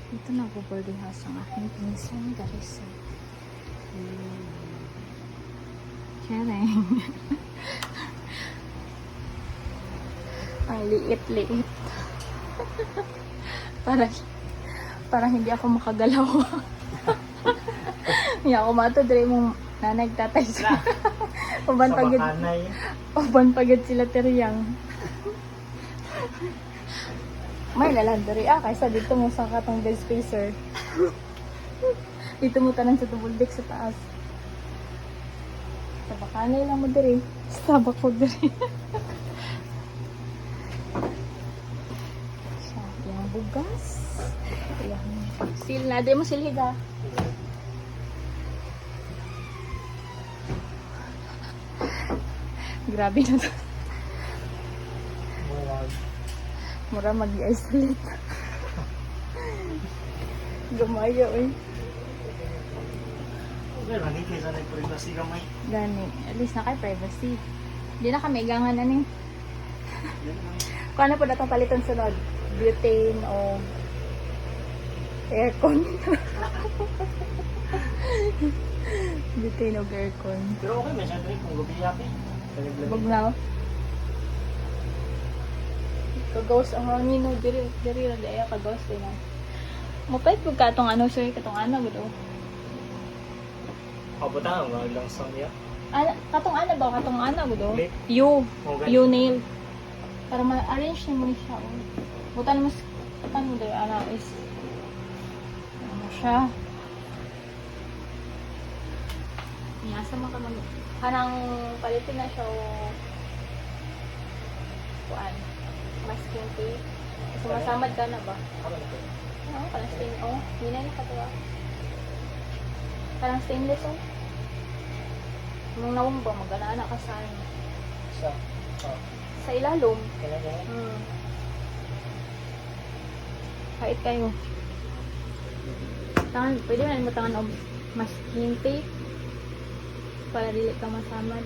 Ito na ako boarding house ang aking pinsan, guys. Charing. Ang liit-liit. Parang hindi ako makagalaw. Hindi ako matodre mong nanay tatay sila. Uban pagod sila teriyang. May lalandry kaysa dito mo sa katong bed spacer. Dito mo tanan sa double deck sa taas. Sa bakanay lang mo diri. Sa bako diri. Siya, yung bugas. Ayan. Sil na. Di mo silhiga. Grabe na to. Mura mag-isolate. Gamaya eh. Gani. At least na kay privacy. Hindi na kami gangan na ning. Kung ano po na itong palitan sunod? Butane o aircon. Butane o aircon. Pero okay, may siyempre kung gabi yapi. Bag na. Kagos ang hangin no diri ra daya kagos din na. Mapait pud katong ano sir katong ano gud oh. Pabutan ang lang sang niya. Katong ano ba katong ano gud oh. Lip? You nail. Para ma-arrange mo siya oh. Butan mas mo diri ana is ano siya. Niyasa man ka kanang palitin na siya oh. Kuan. Masking tape. Sumasamad ka na ba? Oo, parang stainless. Oo, hindi na nakatawa. Parang stainless, oh. Nung nawang ba, mag-ana ka sa ano? Sa ilalom. Kahit kayo. Pwede na mo tangan og masking tape para dili ka masamad.